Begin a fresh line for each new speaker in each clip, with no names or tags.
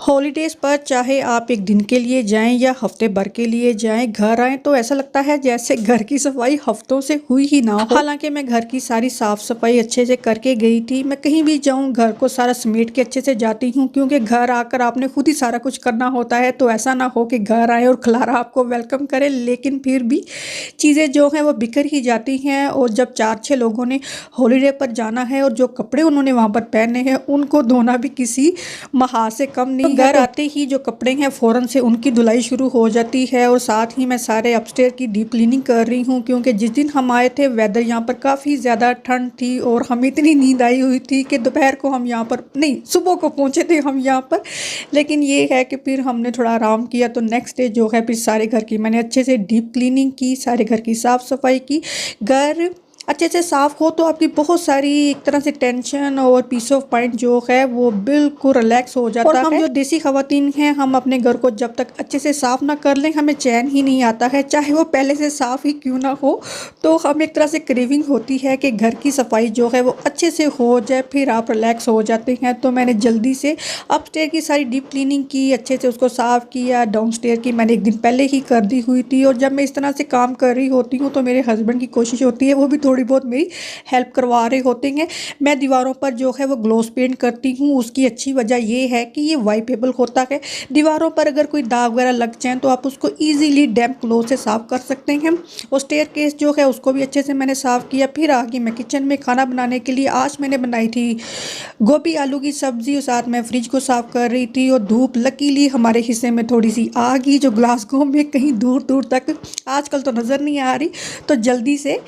Holidays पर चाहे आप एक दिन के लिए जाएं या हफ्ते भर के लिए जाएं, घर आएं तो ऐसा लगता है जैसे घर की सफाई हफ्तों से हुई ही ना हो। हालांकि मैं घर की सारी साफ सफाई अच्छे से करके गई थी। मैं कहीं भी जाऊं घर को सारा समेट के अच्छे से जाती हूं, क्योंकि घर आकर आपने खुद ही सारा कुछ करना होता है। तो ऐसा ना हो कि घर आए और खलारा आपको वेलकम करे, लेकिन फिर भी चीज़ें जो हैं वो बिखर ही जाती हैं। और जब 4-6 लोगों ने हॉलीडे पर जाना है और जो कपड़े उन्होंने वहाँ पर पहने हैं उनको धोना भी किसी महा से कम नहीं। घर आते ही जो कपड़े हैं फ़ौरन से उनकी धुलाई शुरू हो जाती है। और साथ ही मैं सारे अपस्टेयर की डीप क्लीनिंग कर रही हूँ, क्योंकि जिस दिन हम आए थे वेदर यहाँ पर काफ़ी ज़्यादा ठंड थी और हमें इतनी नींद आई हुई थी कि दोपहर को हम यहाँ पर नहीं, सुबह को पहुँचे थे हम यहाँ पर। लेकिन ये है कि फिर हमने थोड़ा आराम किया तो नेक्स्ट डे जो है फिर सारे घर की मैंने अच्छे से डीप क्लीनिंग की, सारे घर की साफ़ सफाई की। घर अच्छे से साफ़ हो तो आपकी बहुत सारी एक तरह से टेंशन और पीस ऑफ माइंड जो है वो बिल्कुल रिलैक्स हो जाता है। और हम जो देसी ख़वातीन हैं, हम अपने घर को जब तक अच्छे से साफ़ ना कर लें हमें चैन ही नहीं आता है, चाहे वो पहले से साफ़ ही क्यों ना हो। तो हम एक तरह से क्रेविंग होती है कि घर की सफाई जो है वो अच्छे से हो जाए, फिर आप रिलैक्स हो जाते हैं। तो मैंने जल्दी से अपस्टेयर की सारी डीप क्लीनिंग की, अच्छे से उसको साफ़ किया। डाउनस्टेयर की मैंने एक दिन पहले ही कर दी हुई थी। और जब मैं इस तरह से काम कर रही होती हूँ तो मेरे हस्बैंड की कोशिश होती है वो भी थोड़ी बहुत मेरी हेल्प करवा रहे होते हैं। मैं दीवारों पर जो है वो ग्लॉस पेंट करती हूँ। उसकी अच्छी वजह ये है कि ये वाइपेबल होता है। दीवारों पर अगर कोई दाग वगैरह लग जाए तो आप उसको ईजीली डैम्प क्लॉथ से साफ़ कर सकते हैं। और स्टेयर केस जो है उसको भी अच्छे से मैंने साफ़ किया। फिर आगे मैं किचन में खाना बनाने के लिए आज मैंने बनाई थी गोभी आलू की सब्ज़ी और साथ में फ्रिज को साफ़ कर रही थी। और धूप लकीली हमारे हिस्से में थोड़ी सी आ गई, जो ग्लासगो में कहीं दूर दूर तक आजकल तो नज़र नहीं आ रही। तो जल्दी से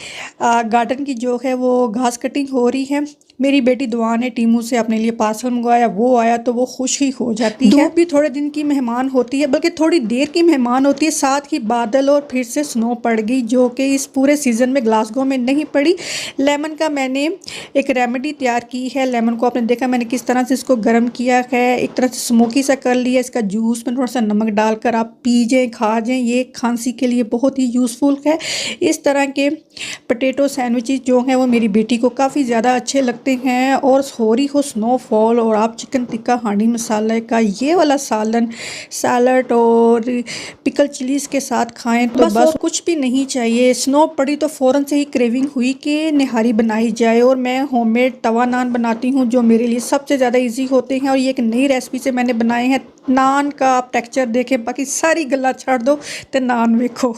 गार्डन की जो है वो घास कटिंग हो रही है। मेरी बेटी दुआ ने टीमू से अपने लिए पार्सल मंगवाया, वो आया तो वो खुश ही हो जाती है। धूप भी थोड़े दिन की मेहमान होती है, बल्कि थोड़ी देर की मेहमान होती है। साथ ही बादल और फिर से स्नो पड़ गई, जो कि इस पूरे सीज़न में ग्लासगो में नहीं पड़ी। लेमन का मैंने एक रेमेडी तैयार की है। लेमन को आपने देखा मैंने किस तरह से इसको गर्म किया है, एक तरह से स्मोकी सा कर लिया। इसका जूस में थोड़ा सा नमक डालकर आप पी जाएँ, खा जाएँ, ये खांसी के लिए बहुत ही यूज़फुल है। इस तरह के पोटैटो सैंडविचेस जो हैं वो मेरी बेटी को काफ़ी ज़्यादा अच्छे लगते हैं। और हो रही हो स्नोफॉल और आप चिकन टिक्का हांडी मसाले का ये वाला सालन सैलड और पिकल चिलीज़ के साथ खाएं तो बस और कुछ भी नहीं चाहिए। स्नो पड़ी तो फ़ौरन से ही क्रेविंग हुई कि निहारी बनाई जाए। और मैं होममेड तवा नान बनाती हूँ जो मेरे लिए सबसे ज़्यादा ईजी होते हैं। और ये एक नई रेसिपी से मैंने बनाए हैं। नान का आप टेक्सचर देखें, बाकी सारी गल्ला छाड़ दो तो नान देखो।